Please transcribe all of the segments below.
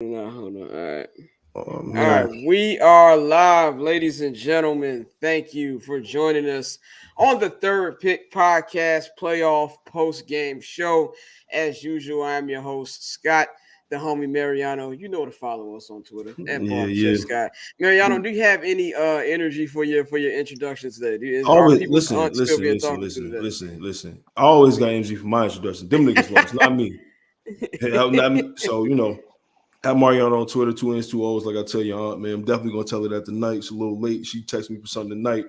No, hold on. All right. Oh All man. right. We are live, ladies and gentlemen. Thank you for joining us on the Third Pick Podcast playoff post game show. As usual, I'm your host, Scott, the homie Mariano. You know to follow us on Twitter at Yeah, Barbershop yeah. Scott. Mariano, do you have any energy for your introduction today? Are Always people listen, still listen, being listen, talked to listen, today? listen, listen. I always got energy for my introduction. Them niggas lost, not me. So at Mariano on Twitter, two N's, two O's. Like I tell your aunt, man, I'm definitely gonna tell her that tonight. It's a little late. She texted me for something tonight.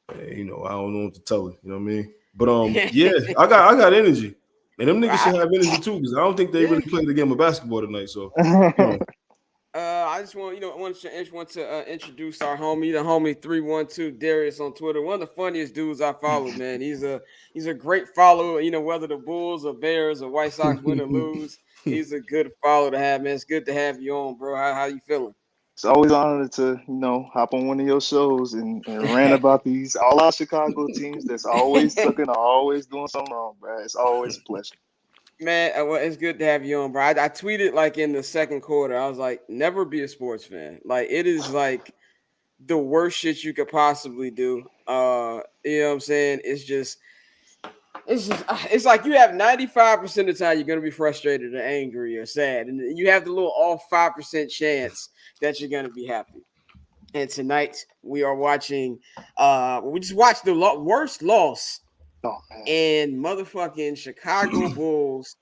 And, I don't know what to tell her. You know what I mean? But yeah, I got energy, and them niggas should Right. have energy too because I don't think they Yeah. really played the game of basketball tonight. So you know, I just want to introduce our homie, the homie 312 Darius on Twitter. One of the funniest dudes I follow, man. He's a great follower. Whether the Bulls or Bears or White Sox win or lose, he's a good follow to have, man. It's good to have you on, bro. How you feeling? It's always an honor to, hop on one of your shows and rant about these all our Chicago teams that's always sucking or always doing something wrong, bro. It's always a pleasure. Man, well, it's good to have you on, bro. I tweeted like in the second quarter. I was like, never be a sports fan. Like it is like the worst shit you could possibly do. You know what I'm saying? It's like you have 95% of the time you're gonna be frustrated or angry or sad, and you have the little off 5% chance that you're gonna be happy. And tonight we are watching. We just watched the worst loss Oh man. in motherfucking Chicago Bulls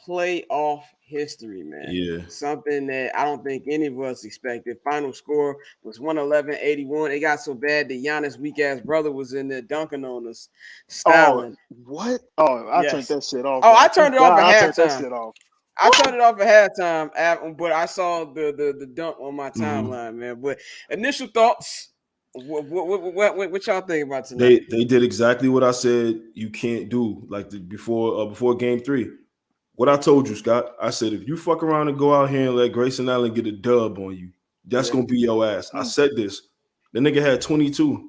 playoff history, man. yeah. Something that I don't think any of us expected. Final score was 111-81. It got so bad that Giannis' weak ass brother was in there dunking on us, Oh, styling. what? Oh, I turned Yes. that shit off, Oh, bro. I I turned it off forgot at I turned that halftime. shit off. I What? turned it off at halftime, but I saw the dunk on my Mhm. timeline, man. But initial thoughts, what y'all think about tonight? They did exactly what I said you can't do. Like before game three. What I told you, Scott, I said if you fuck around and go out here and let Grayson Allen get a dub on you, that's Yeah, gonna be your ass. I Hmm. said this. The nigga had 22.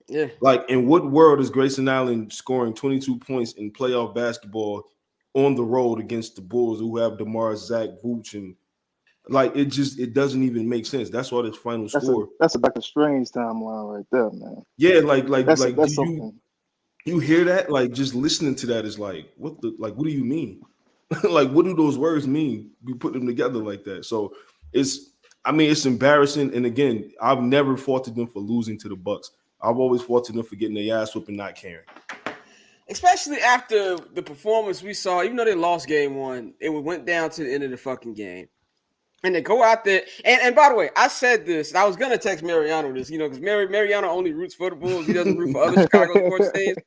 yeah. Like, in what world is Grayson Allen scoring 22 points in playoff basketball on the road against the Bulls who have DeMar, Zach, Vooch, and like it doesn't even make sense. That's why this final That's a score. that's a Doctor Strange timeline right there, man. Yeah, like do That's you something. you hear that? Like just listening to that is like what do you mean? Like what do those words mean? We put them together like that. So it's it's embarrassing. And again, I've never faulted them for losing to the Bucks. I've always faulted them for getting their ass whooped and not caring. Especially after the performance we saw, even though they lost game one, it went down to the end of the fucking game. And to go out there, and by the way, I said this, and I was gonna text Mariano this, because Mariano only roots for the Bulls. He doesn't root for other Chicago sports teams.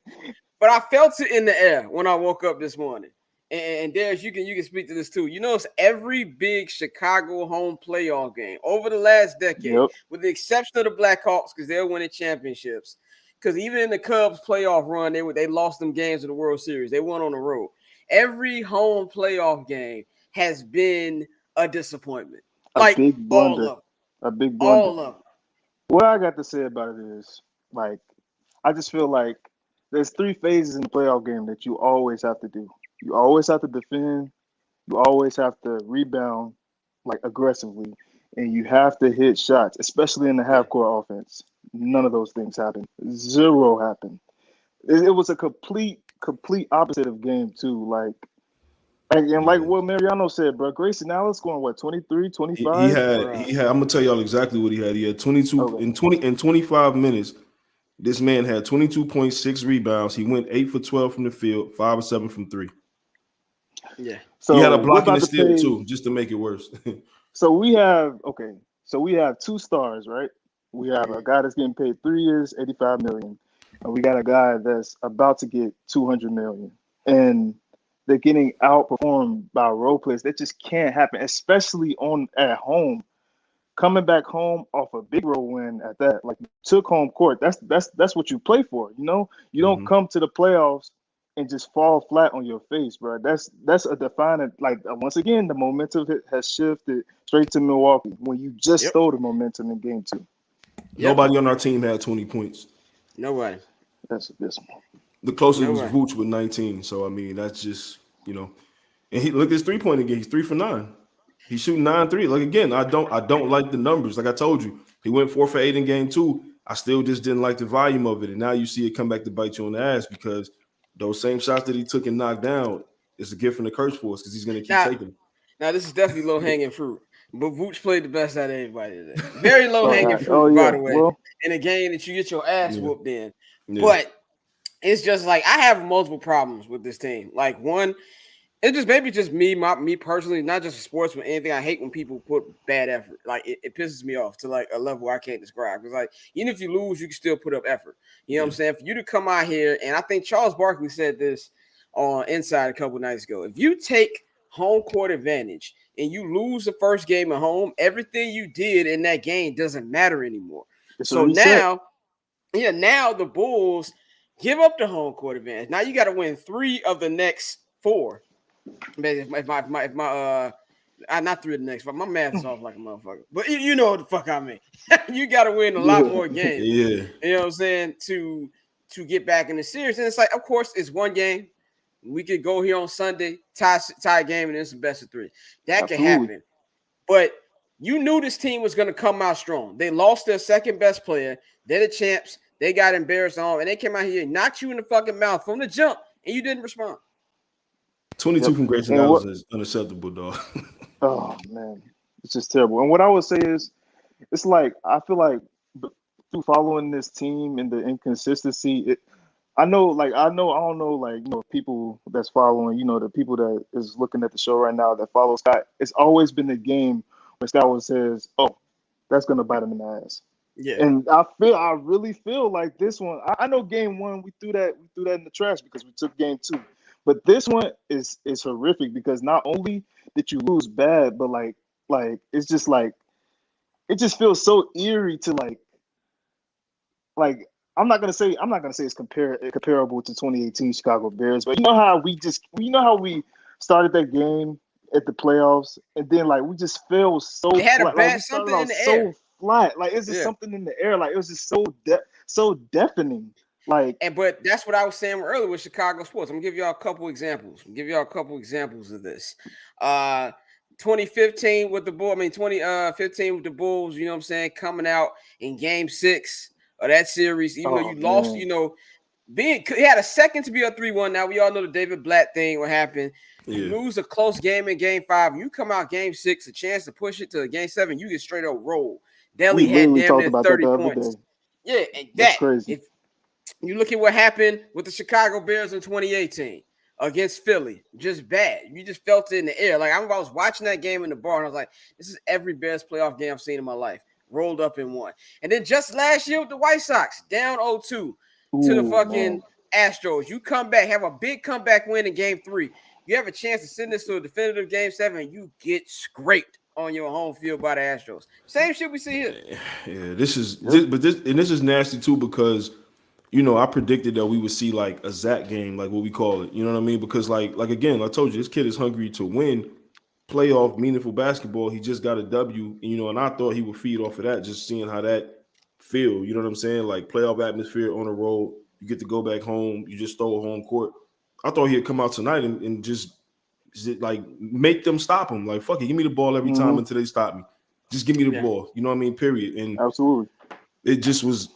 But I felt it in the air when I woke up this morning. And Darius, you can speak to this too. It's every big Chicago home playoff game over the last decade, Yep. with the exception of the Blackhawks, because they're winning championships. Because even in the Cubs playoff run, they lost them games in the World Series. They won on the road. Every home playoff game has been a disappointment. A Like big all blunder. of them. A big blunder. All of them. What I got to say about it is, like, I just feel like there's three phases in the playoff game that you always have to do. You always have to defend, you always have to rebound like aggressively, and you have to hit shots, especially in the Yeah. half court offense. None Yeah. of those things happened. Zero happened. It was a complete opposite of game two. And like Yeah. what Mariano said, bro, Grayson Allen scoring what, 23, He 25? had Bruh. I'm gonna tell y'all exactly what he had. He had 22 Okay. in 25 minutes. This man had 22.6 rebounds. He went 8 for 12 from the field, 5 or 7 from 3. Yeah. He had So a we're block and a about to steal pay. too, just to make it worse. So we have okay. So we have two stars, right? We have a Mhm. guy that's getting paid 3 years, 85 million, and we got a guy that's about to get 200 million. And they're getting outperformed by role players. That just can't happen, especially on at home. Coming back home off a big road win at that, like you took home court. That's what you play for. You don't Mhm. come to the playoffs and just fall flat on your face, bro. That's a defining. Like once again, the momentum has shifted straight to Milwaukee when you just Yep. stole the momentum in game two. Yep. Nobody on our team had 20 points. Nobody. That's abysmal. The closest was Nobody. Vooch with 19. So that's just, and he look at his 3-point again. He's 3 for 9. He's shooting 9-3. Like again, I don't like the numbers. Like I told you, he went 4 for 8 in game 2. I still just didn't like the volume of it, and now you see it come back to bite you on the ass because those same shots that he took and knocked down is a gift from the curse for us because he's going to keep taking them. Now this is definitely low hanging fruit, but Vooch played the best out of everybody today. Very low hanging fruit, by the way, in a game that you get your ass whooped in. Yeah. But it's just like I have multiple problems with this team. Like one. It's just maybe just me personally, not just sports, but anything. I hate when people put bad effort. Like it pisses me off to like a level I can't describe. Because like even if you lose, you can still put up effort. You know what I'm saying? For you to come out here, and I think Charles Barkley said this on Inside a couple nights ago. If you take home court advantage and you lose the first game at home, everything you did in that game doesn't matter anymore. So now the Bulls give up the home court advantage. Now you got to win 3 of the next 4. If my not 3 of the next, but my math is off like a motherfucker. But you know what the fuck I mean. You got to win a lot more games. Yeah, you know what I'm saying to get back in the series. And it's like, of course, it's one game. We could go here on Sunday, tie a game, and it's the best of 3. That can happen. But you knew this team was going to come out strong. They lost their second best player. They're the champs. They got embarrassed on, and they came out here and knocked you in the fucking mouth from the jump, and you didn't respond. 22 from Grayson Allen is unacceptable, dog. Oh man, it's just terrible. And what I would say is, it's like I feel like through following this team and the inconsistency, I don't know, people that's following, the people that is looking at the show right now that follow Scott. It's always been the game when Scott says, "Oh, that's gonna bite him in the ass." Yeah, and I really feel like this one. I know game 1 we threw that in the trash because we took game 2. But this one is horrific because not only did you lose bad, but like it's just like it just feels so eerie to like I'm not gonna say it's comparable to 2018 Chicago Bears, but you know how we started that game at the playoffs and then like we just fell so they had flat. A bad something in the air. Flat, like it's just something in the air, like it was just so deafening. But that's what I was saying earlier with Chicago sports. I'm gonna give y'all a couple examples. Of this. 2015 with the Bulls. 2015 with the Bulls. You know what I'm saying? Coming out in Game 6 of that series, even though you lost. He had a second to be up 3-1. Now we all know the David Blatt thing. What happened? You lose a close game in Game 5. You come out Game 6, a chance to push it to Game 7. You get straight up rolled. Delhi had damn near 30 points. Yeah, and that's crazy. You look at what happened with the Chicago Bears in 2018 against Philly. Just bad. You just felt it in the air. Like I was watching that game in the bar and I was like, this is every Bears playoff game I've seen in my life. Rolled up in one. And then just last year with the White Sox, down 0-2 to the fucking Astros. You come back, have a big comeback win in Game 3. You have a chance to send this to a definitive Game 7 and you get scraped on your home field by the Astros. Same shit we see here. Yeah, this is nasty too because I predicted that we would see like a Zach game, like what we call it. You know what I mean? Because like again, I told you, this kid is hungry to win playoff meaningful basketball. He just got a W, and I thought he would feed off of that, just seeing how that feel. You know what I'm saying? Like playoff atmosphere on the road. You get to go back home. You just stole home court. I thought he'd come out tonight and just like make them stop him. Like, fuck it, give me the ball every time until they stop me. Just give me the ball. You know what I mean? Period. And absolutely, it just was.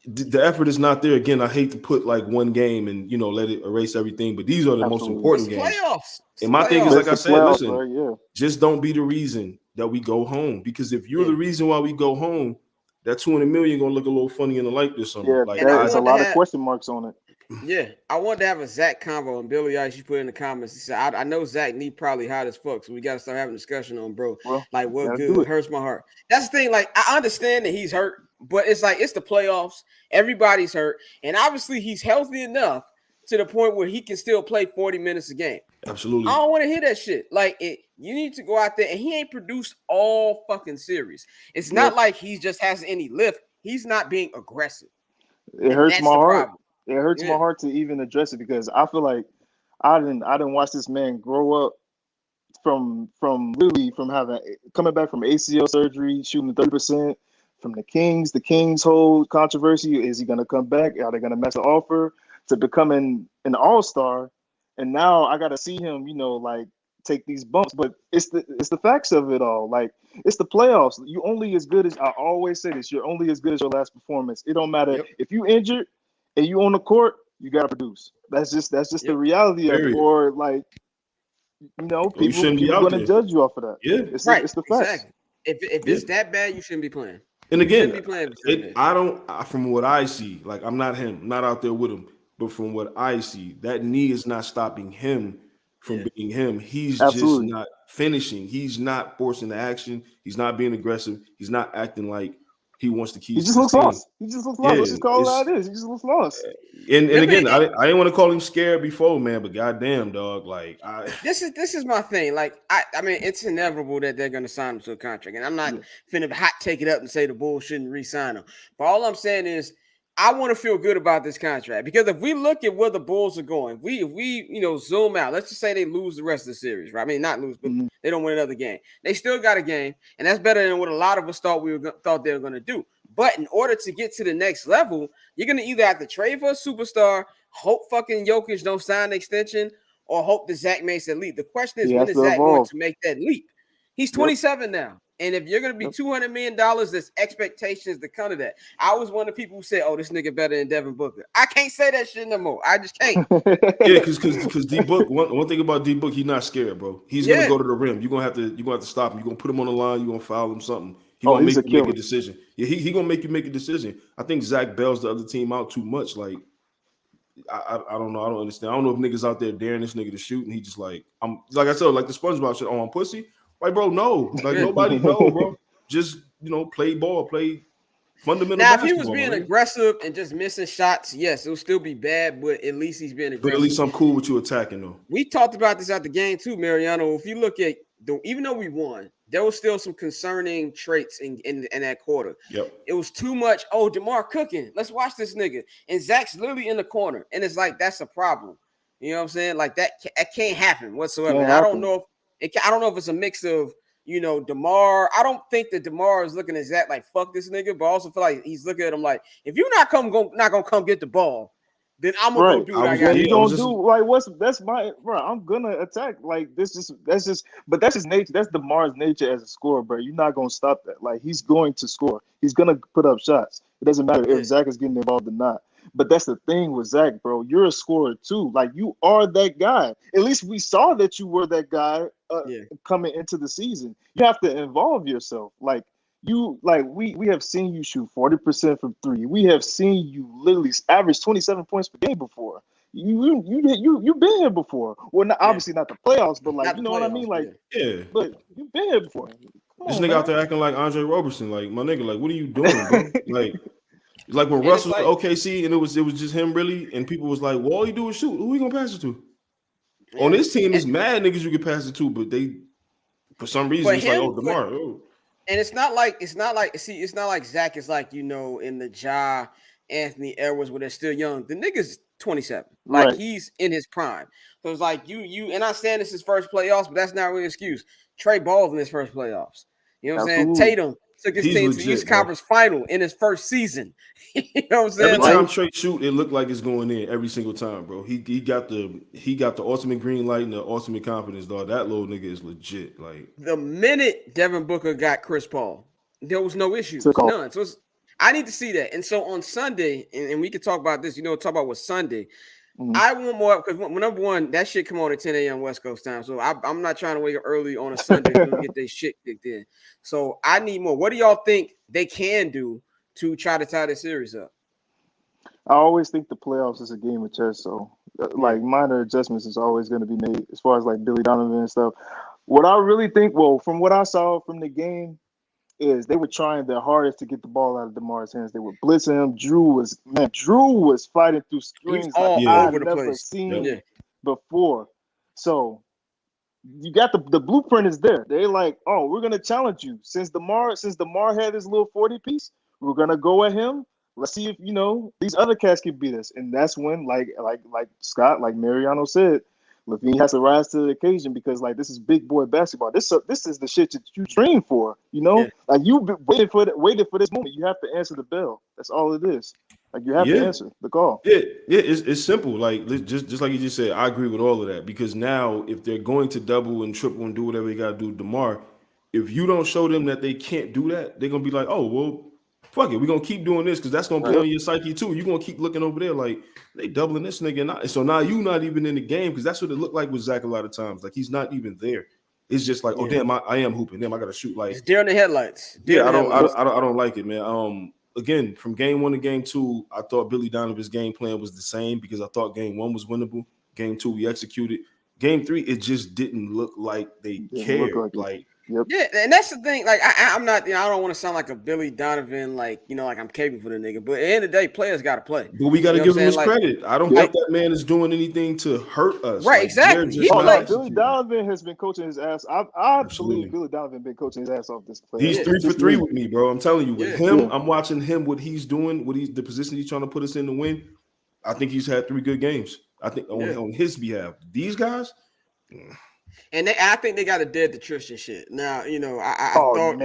The effort is not there. Again, I hate to put like one game and let it erase everything, but these are the most important games. Playoffs. And my thing is, like I said, listen, just don't be the reason that we go home. Because if you're the reason why we go home, that $200 million gonna look a little funny in the light this summer. Yeah, like, there's a lot of question marks on it. Yeah, I wanted to have a Zach convo, and Billy Ice, you put in the comments. He said, "I know Zach need probably hot as fuck, so we got to start having a discussion on bro. Like, what good? It hurts my heart." That's the thing. Like, I understand that he's hurt, but it's like it's the playoffs. Everybody's hurt, and obviously he's healthy enough to the point where he can still play 40 minutes a game. Absolutely. I don't want to hear that shit. Like, you need to go out there, and he ain't produced all fucking series. It's not like he just has any lift. He's not being aggressive. It hurts my heart. It hurts my heart to even address it because I feel like I didn't watch this man grow up from coming back from ACL surgery, shooting 30% from the Kings. The Kings' whole controversy, is he going to come back? Are they going to match the offer? To becoming an all-star. And now I got to see him, like take these bumps, but it's the facts of it all. Like it's the playoffs. You only as good as I always say this. You're only as good as your last performance. It don't matter if you injured and you on the court, you gotta produce. That's just the reality of it. Or like people are gonna judge you off of that. Yeah, it's the facts. Exactly. If it's that bad, you shouldn't be playing. And again, from what I see, like I'm not him, not out there with him, but from what I see, that knee is not stopping him from being him. He's just not finishing. He's not forcing the action. He's not being aggressive. He's not acting like he wants to keep. He just looks lost. Let's just call it how it is. He just looks lost. And again, I didn't want to call him scared before, man, but goddamn, dog, like this is my thing. Like I mean, it's inevitable that they're gonna sign him to a contract, and I'm not finna take it up and say the Bulls shouldn't re-sign him. But all I'm saying is, I want to feel good about this contract because if we look at where the Bulls are going, if we zoom out, let's just say they lose the rest of the series, right? I mean, not lose, but they don't win another game. They still got a game, and that's better than what a lot of us thought they were going to do. But in order to get to the next level, you're going to either have to trade for a superstar, hope fucking Jokic don't sign an extension, or hope that Zach makes that leap. The question is, when is Zach going to make that leap? He's 27 now. And if you're going to be $200 million, there's expectations to come to that. I was one of the people who said, oh, this nigga better than Devin Booker. I can't say that shit no more. I just can't. Yeah, because D-Book, one thing about D-Book, he's not scared, bro. He's going to go to the rim. You're going to have to stop him. You're going to put him on the line. You're going to foul him something. He's going to make you make a decision. Yeah, he going to make you make a decision. I think Zach bails the other team out too much. Like, I don't know. I don't understand. I don't know if niggas out there daring this nigga to shoot, and he just like I said, like the SpongeBob shit. Oh, I'm pussy. Like, bro, no. Like, nobody know, bro. Just, play ball, play fundamental Now, if basketball. he was being aggressive and just missing shots, yes, it would still be bad, but at least he's being aggressive. But at least I'm cool with you attacking, though. We talked about this at the game, too, Mariano. If you look at, even though we won, there was still some concerning traits in that quarter. Yep. It was too much, DeMar cooking. Let's watch this nigga. And Zach's literally in the corner. And it's like, that's a problem. You know what I'm saying? Like, that can't happen whatsoever. I don't know if it's a mix of, DeMar. I don't think that DeMar is looking at Zach like fuck this nigga, but I also feel like he's looking at him like, if you're not gonna come get the ball, then I'm gonna go do what I got. You gonna do like that's my bro. I'm gonna attack like that's just but that's his nature. That's DeMar's nature as a scorer, bro. You're not gonna stop that. Like he's going to score. He's gonna put up shots. It doesn't matter if Zach is getting involved or not. But that's the thing with Zach, bro. You're a scorer too. Like you are that guy. At least we saw that you were that guy coming into the season. You have to involve yourself. Like we have seen you shoot 40% from three. We have seen you literally average 27 points per game before. You've been here before. Well, obviously not the playoffs, but like what I mean. Like but you've been here before. This nigga out there acting like Andre Roberson. Like my nigga. Like what are you doing, bro? Like when Russ was at OKC and it was just him really, and people was like, well, all you do is shoot. Who you gonna pass it to? On this team, there's mad niggas you can pass it to, but they for some reason it's like, oh, DeMar. And it's not like Zach is like, in the Ja Anthony Edwards where they're still young. The nigga's 27. Like he's in his prime. So it's like you and I understand this is first playoffs, but that's not really an excuse. Trey Ball's in his first playoffs. You know what I'm saying? Tatum took his team to the East Conference Final in his first season. You know what I'm saying? Every time Trey shoot, it looked like it's going in every single time, bro. He got the ultimate green light and the ultimate confidence, dog. That little nigga is legit. Like the minute Devin Booker got Chris Paul, there was no issues, none. So I need to see that. And so on Sunday, and we can talk about this. Talk about what Sunday. I want more because number one, that shit come on at 10 a.m. West Coast time. So I'm not trying to wake up early on a Sunday to get their shit kicked in. So I need more. What do y'all think they can do to try to tie this series up? I always think the playoffs is a game of chess. So like minor adjustments is always going to be made as far as like Billy Donovan and stuff. What I really think, from what I saw from the game, is they were trying their hardest to get the ball out of DeMar's hands. They were blitzing him. Drew was fighting through screens all over the place. Seen before. So you got the blueprint is there. They like, oh, we're gonna challenge you. Since DeMar had his little 40 piece, we're gonna go at him. Let's see if these other cats can beat us. And that's when, like Scott, like Mariano said, LaVine has to rise to the occasion because this is big boy basketball. This is the shit that you train for, Like you've been waiting for this moment. You have to answer the bell. That's all it is. Like, you have to answer the call. Yeah, it's simple. Like just like you just said, I agree with all of that because now if they're going to double and triple and do whatever they got to do, DeMar, if you don't show them that they can't do that, they're gonna be like, oh well, fuck it, we're gonna keep doing this because that's gonna play on your psyche too. You're gonna keep looking over there like they doubling this nigga, and so now you not even in the game because that's what it looked like with Zach a lot of times. Like he's not even there. It's just like, oh damn, I am hooping. Damn, I gotta shoot. Like it's deer in the headlights. I don't like it, man. Again, from game 1 to game 2, I thought Billy Donovan's game plan was the same because I thought game 1 was winnable. Game 2, we executed. Game 3, it just didn't look like they cared. Yeah, and that's the thing. Like, I'm not, I don't want to sound like a Billy Donovan, like, like I'm caping for the nigga. But at the end of the day, players got to play. But we got to give him his credit. I don't think that man is doing anything to hurt us. Right, exactly. Billy Donovan has been coaching his ass. I believe Billy Donovan been coaching his ass off this play. He's 3 for 3 with me, bro. I'm telling you, with him, I'm watching him, what he's doing, the position he's trying to put us in to win. I think he's had 3 good games. I think on his behalf. These guys. And I think they got to dead the Tristan shit. Now, I thought,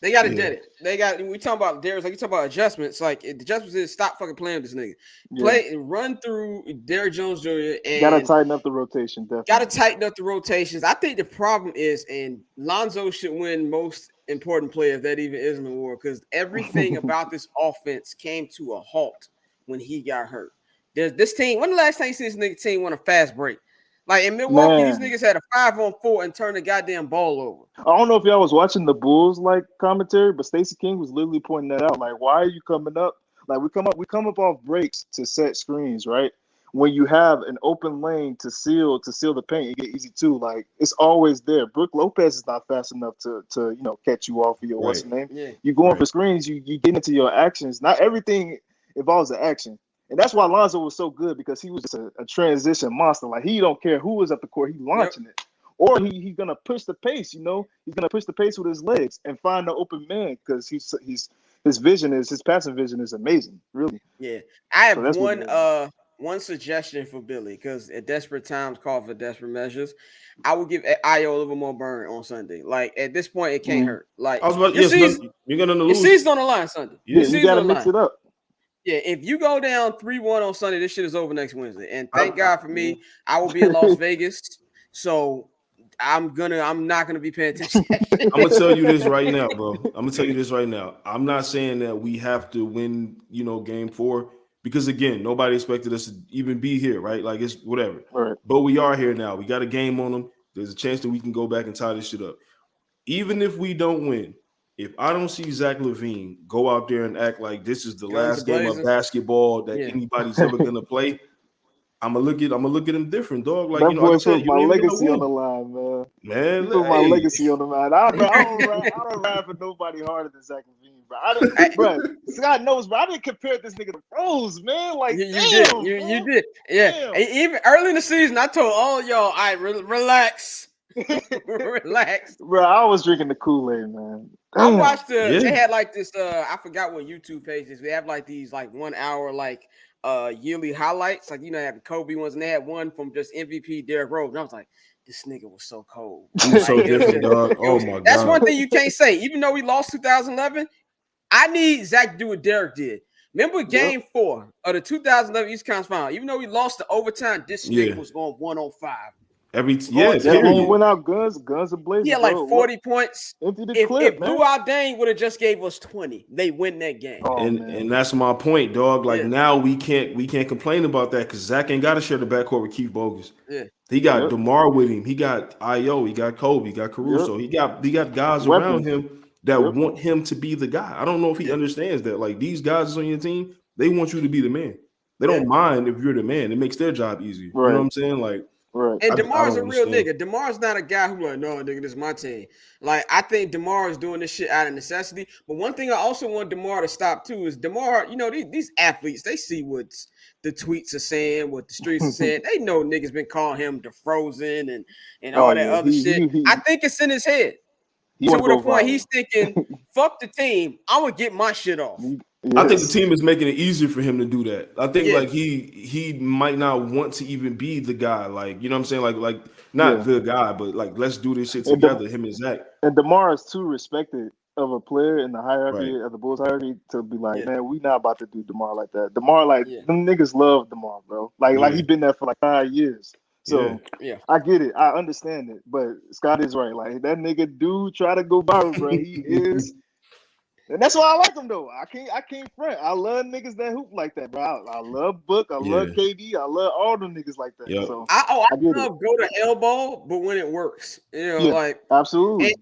they got to dead it. We talking about Darius, like you talk about adjustments. Like the adjustments is stop fucking playing with this nigga. Play and run through Derrick Jones Jr. and got to tighten up the rotation. Definitely got to tighten up the rotations. I think the problem is, and Lonzo should win most important player if that even is an award, because everything about this offense came to a halt when he got hurt. There's this team. When the last time you see this nigga team won a fast break? Like in Milwaukee, these niggas had a 5-on-4 and turned the goddamn ball over. I don't know if y'all was watching the Bulls commentary, but Stacey King was literally pointing that out. Like, why are you coming up? Like, we come up off breaks to set screens, right? When you have an open lane to seal the paint, it get easy too. Like, it's always there. Brook Lopez is not fast enough to catch you off of your what's the name. Yeah. You going for screens, you get into your actions. Not everything involves an action. And that's why Lonzo was so good, because he was just a transition monster. Like, he don't care who was up the court, he's launching it. Or he's gonna push the pace, he's gonna push the pace with his legs and find the open man, because his passing vision is amazing, really. Yeah. I have one suggestion for Billy, because at desperate times call for desperate measures. I would give Ayo a little more burn on Sunday. Like, at this point, it can't hurt. Like, I was about, you're gonna lose. Your season's on the line Sunday. Yeah, you gotta mix it up. Yeah, if you go down 3-1 on Sunday, this shit is over next Wednesday. And thank God for me, I will be in Las Vegas. So I'm not gonna be paying attention. I'm gonna tell you this right now, bro. I'm not saying that we have to win, game 4, because again, nobody expected us to even be here, right? Like, it's whatever. Right. But we are here now. We got a game on them. There's a chance that we can go back and tie this shit up. Even if we don't win, if I don't see Zach LaVine go out there and act like this is the last game of basketball that anybody's ever gonna play, I'm gonna look at him different, dog. Like, that boy put my legacy on the line, man. Put my legacy on the line. I don't ride for nobody harder than Zach LaVine, bro. Scott knows, bro. I didn't compare this nigga to Rose, man. Like, you did, yeah. And even early in the season, I told all y'all, all right, relax. Relax, bro. I was drinking the Kool-Aid, man. I watched they had like this I forgot what YouTube page is. They have like these 1 hour yearly highlights, like, they have the Kobe ones, and they had one from just MVP Derrick Rose, and I was like, this nigga was so cold. He was so different, dog. Oh my god. That's one thing you can't say. Even though we lost 2011, I need Zach to do what Derrick did. Remember game 4 of the 2011 East Conference Final? Even though we lost the overtime, this nigga was going 1-on-5. He went out guns ablazing. Yeah, like 40 points. Empty the clip, if Luol Deng would have just gave us 20, they win that game. And that's my point, dog. Like, now we can't complain about that, because Zach ain't got to share the backcourt with Keith Bogus. Yeah, he got DeMar with him. He got Ayo. He got Kobe. He got Caruso. He got guys around him that want him to be the guy. I don't know if he understands that. Like, these guys on your team, they want you to be the man. They don't mind if you're the man. It makes their job easier. Right. You know what I'm saying? Like. Right. And DeMar's a real nigga. DeMar's not a guy who like, no, nigga, this is my team. Like, I think DeMar is doing this shit out of necessity. But one thing I also want DeMar to stop too is DeMar, these athletes, they see what the tweets are saying, what the streets are saying. They know niggas been calling him DeFrozen and all that other shit. I think it's in his head. To the point he's thinking, fuck the team, I'm gonna get my shit off. Yes. I think the team is making it easier for him to do that. I think like he might not want to even be the guy. Like, you know what I'm saying? Like not the guy, but like, let's do this shit together, him and Zach. And DeMar is too respected of a player in the hierarchy Right. of the Bulls hierarchy to be like, Yeah. man, we not about to do DeMar like that. DeMar, like Yeah. them niggas love DeMar, bro. Like Yeah. he been there for like 5 years. Yeah. So Yeah. I get it. I understand it. But Scott is right. Like that nigga do try to go viral, bro. He is. And that's why I like him though. I can't front. I love niggas that hoop like that, bro. I love Book. I love Yeah. KD. I love all them niggas like that. Yep. So I I get it. love go to elbow, but when it works, Yeah, like absolutely. and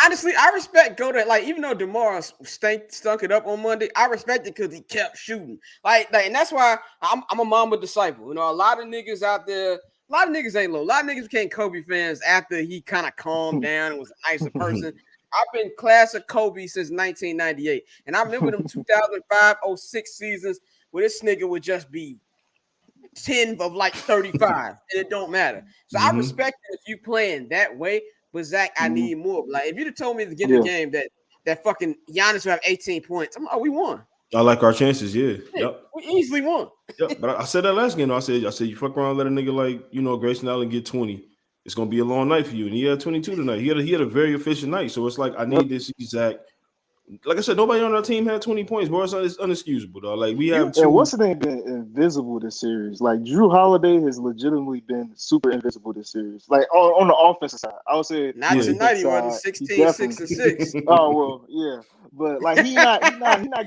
honestly, I respect go to like even though DeMar stunk it up on Monday, I respect it because he kept shooting. And that's why I'm a Mamba disciple. A lot of niggas out there. A lot of niggas ain't low. A lot of niggas became Kobe fans after he kind of calmed down and was a nicer person. I've been classic Kobe since 1998. And I remember them 2005-06 seasons where this nigga would just be 10 of like 35, and it don't matter. So I respect it if you playing that way. But Zach, I need more. Like if you'd have told me at the beginning of the game that fucking Giannis would have 18 points, I'm like, we won. I like our chances, yeah. Yep. We easily won. Yep. But I said that last game. I said you fuck around, let a nigga like Grayson Allen get 20. It's gonna be a long night for you. And he had 22 tonight. He had a very efficient night. So it's like I need this Zach. Like I said, nobody on our team had 20 points, bro. It's unexcusable, though. Like we have two. And what's the name been invisible this series? Like Drew Holiday has legitimately been super invisible this series. Like on the offensive side, I would say not tonight. He wasn't 16, 6 and 6. Oh well, yeah, but like he not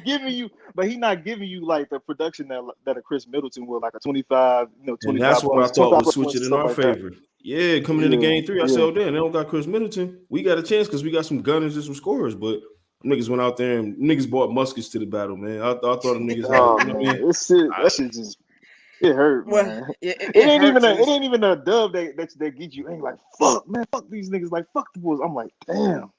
giving you, but he not giving you like the production that a Chris Middleton would, like a 25, 25. And that's what I thought would switch it in our favor. That. Yeah, coming into game 3, I said, oh, damn, they don't got Chris Middleton. We got a chance because we got some gunners and some scorers, but niggas went out there and niggas bought muskets to the battle, man. I thought them niggas had, that shit just it hurt, man. It ain't even a dub that gets you angry. Like fuck, man, fuck these niggas. Like fuck the Bulls. I'm like, damn.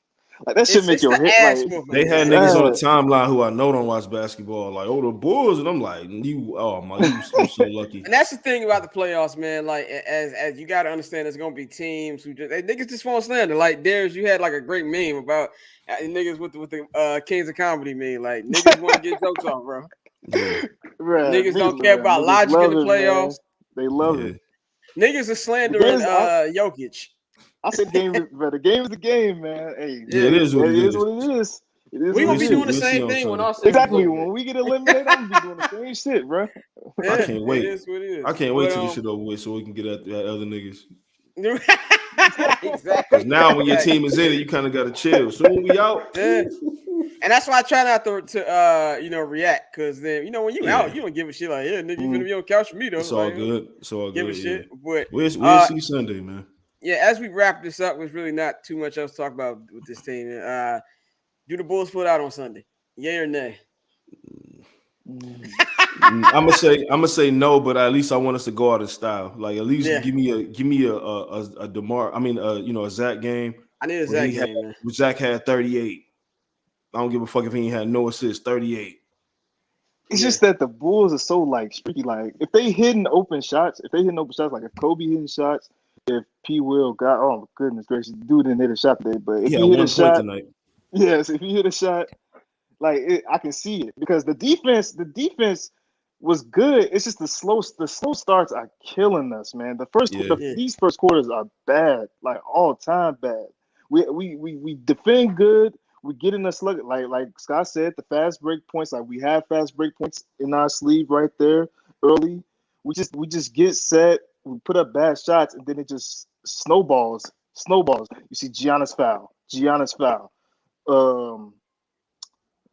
Like that shit make your head. Like, they had niggas on the timeline who I know don't watch basketball. Like, oh, the Bulls, and I'm like, you so lucky. And that's the thing about the playoffs, man. Like, as you got to understand, there's gonna be teams who niggas just won't slander. Like, you had like a great meme about niggas with the Kings of Comedy meme. Like, niggas want to get jokes off, bro. Yeah. Niggas don't care about logic in the playoffs. Man. They love it. Niggas are slandering Jokic. I said game, bro. The game is the game, man. Hey, yeah, it is what it is. What it is. We're gonna be doing the same thing when Austin. Exactly. When we get eliminated, I'm gonna be doing the same shit, bro. Yeah, I can't wait. It is what it is. I can't wait till this shit over with so we can get at other niggas. Exactly. Because now when your team is in it, you kind of got to chill. Soon we out. Yeah. And that's why I try not to react, because then when you out, you don't give a shit like, yeah, nigga, you finna be on couch with me though. It's all good. It's all give good. Give a shit. But we'll see Sunday, man. Yeah, as we wrap this up, there's really not too much else to talk about with this team. Do the Bulls put out on Sunday? Yay or nay? I'm gonna say no, but at least I want us to go out in style. Like at least give me a DeMar. I mean, a Zach game. I need a Zach game. Man. Zach had 38. I don't give a fuck if he ain't had no assists. 38. It's just that the Bulls are so like streaky. Like if they hitting open shots, like if Kobe hitting shots, if P. Will got, oh my goodness gracious, dude didn't hit a shot today, but if he hit a shot tonight. Yes, if he hit a shot, like I can see it because the defense was good. It's just the slow starts are killing us, man. These first quarters are bad, like all time bad. We defend good. We get in the slug, like Scott said, the fast break points. Like we have fast break points in our sleeve right there early. We just get set. We put up bad shots, and then it just snowballs. You see Giannis foul.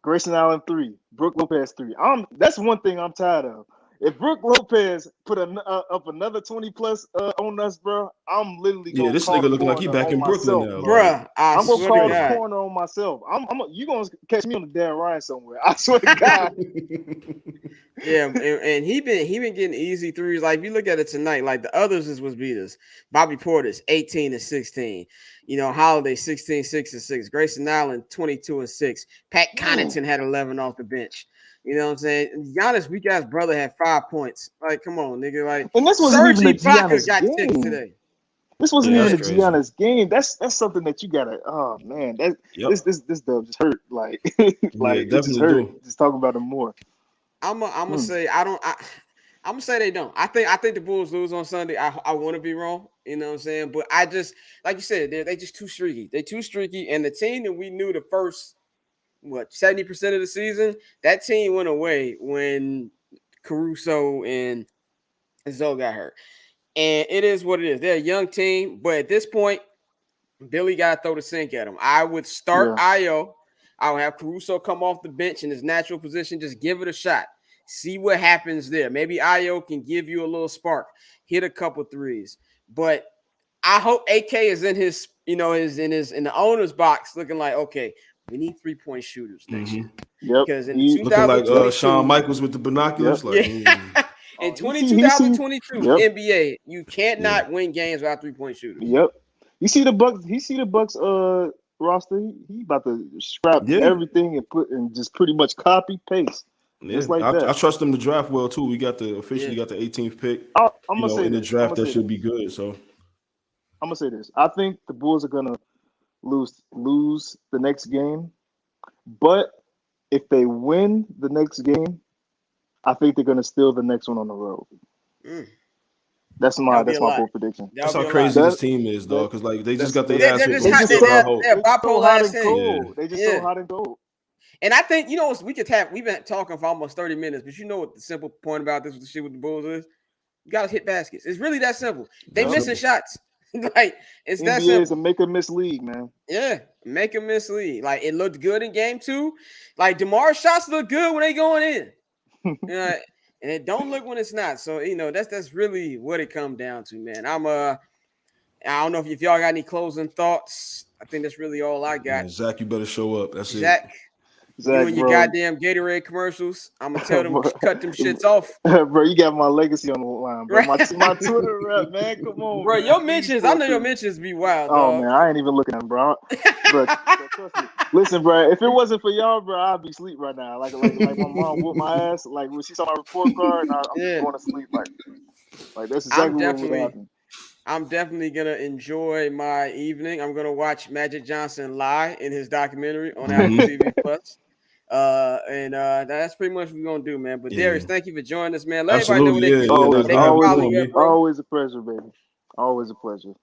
Grayson Allen 3, Brook Lopez 3. That's one thing I'm tired of. If Brook Lopez put up another 20 plus on us, bro, I'm literally gonna this nigga looking like he back in Brooklyn now, bro. I'm gonna call the corner on myself. You gonna catch me on the Dan Ryan somewhere. I swear to God. Yeah, and he been getting easy threes. Like if you look at it tonight, like the others was beaters. Bobby Portis 18 and 16. Holiday 16, 6 and 6. Grayson Allen 22 and 6. Pat Connaughton had 11 off the bench. You know what I'm saying? Giannis, weak ass brother, had 5 points. Like, come on, nigga. Like, and this wasn't even a Giannis got game today. This wasn't even a Giannis game. That's something that you gotta. Oh man, this dub just hurt. Like, it just hurt. Just talking about him more. I'm gonna say I'm gonna say they don't. I think the Bulls lose on Sunday. I want to be wrong. You know what I'm saying? But I just, like you said, they just too streaky. They too streaky, and the team that we knew the first what 70% of the season. That team went away when Caruso and Zoe got hurt. And it is what it is. They're a young team, but at this point, Billy got to throw the sink at him. I would start Ayo. I would have Caruso come off the bench in his natural position. Just give it a shot. See what happens there. Maybe Ayo can give you a little spark. Hit a couple threes. But I hope AK is in his, in the owner's box looking like, okay, we need 3-point shooters next year. Yep. Because in looking like Shawn Michaels with the binoculars. In 2022 NBA, you can't not win games without 3-point shooters. Yep. You see the Bucks. He see the Bucks roster. He about to scrap everything and just pretty much copy paste. Yeah. Just like that. I trust them to draft well too. We got officially got the 18th pick. I'm gonna say in the draft that should be good. So I'm gonna say this. I think the Bulls are gonna lose the next game, but if they win the next game, I think they're gonna steal the next one on the road. That's my bold prediction. That's how crazy this team is, though, because like they just got their ass They're bipolar and cold. They just so hot and cold. And I think we've been talking for almost 30 minutes, but you know what the simple point about this with the shit with the Bulls is? You gotta hit baskets. It's really that simple. They missing shots. Like it's that simple. It's a make or miss league, man. Yeah, make or miss league. Like it looked good in game 2. Like DeMar's shots look good when they going in. And it don't look when it's not. So that's really what it comes down to, man. I don't know if y'all got any closing thoughts. I think that's really all I got. Man, Zach, you better show up. That's Zach, you and your goddamn Gatorade commercials. I'm gonna tell them to cut them shits off. Bro, you got my legacy on the line, bro. My Twitter rep, man. Come on, bro. Your mentions, I know your mentions be wild. Oh man, I ain't even looking at them, bro. Bro, trust me. Listen, bro. If it wasn't for y'all, bro, I'd be asleep right now. Like my mom whooped my ass. Like when she saw my report card, I'm just going to sleep. Like that's exactly what would happen. I'm definitely gonna enjoy my evening. I'm gonna watch Magic Johnson lie in his documentary on Apple TV Plus. And that's pretty much what we're gonna do, man. But Darius, thank you for joining us, man. Let everybody know where they can always a pleasure, baby. Always a pleasure.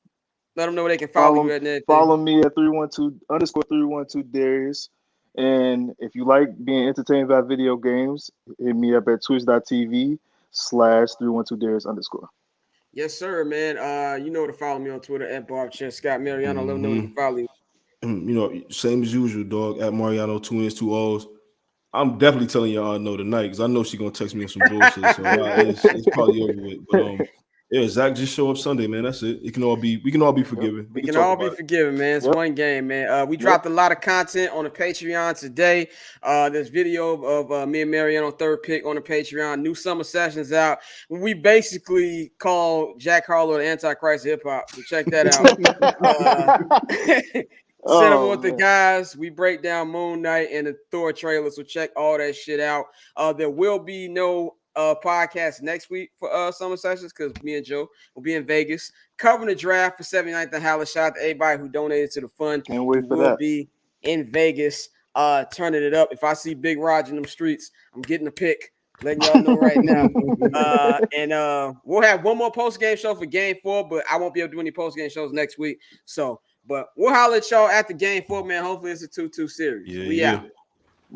Let them know where they can follow you at. Follow me at 312_312 Darius. And if you like being entertained by video games, hit me up at twitch.tv/312 Darius_. Yes, sir, man. You know to follow me on Twitter at BarbChair. Scott Mariano. Let them know where to follow you. Same as usual, dog. At Mariano 2 N's 2 O's. I'm definitely telling y'all no tonight because I know she's gonna text me some bullshit. So it's probably over with. But Zach, just show up Sunday, man. That's it. We can all be forgiven. We can all be forgiven, man. It's one game, man. We dropped a lot of content on the Patreon today. There's video of me and Mariano third pick on the Patreon. New summer sessions out. We basically call Jack Harlow the Antichrist of hip hop. So check that out. Sit up with the guys. We break down Moon Knight and the Thor trailer. So check all that shit out. There will be no podcast next week for summer sessions because me and Joe will be in Vegas covering the draft for 79th and Howard. Shout out to everybody who donated to the fund. Can't wait for that. We'll be in Vegas turning it up. If I see Big Raj in them streets, I'm getting a pick. Letting y'all know right now. And we'll have one more post-game show for Game 4, but I won't be able to do any post-game shows next week. But we'll holler at y'all after Game 4, man. Hopefully it's a 2-2 series. Yeah, we out.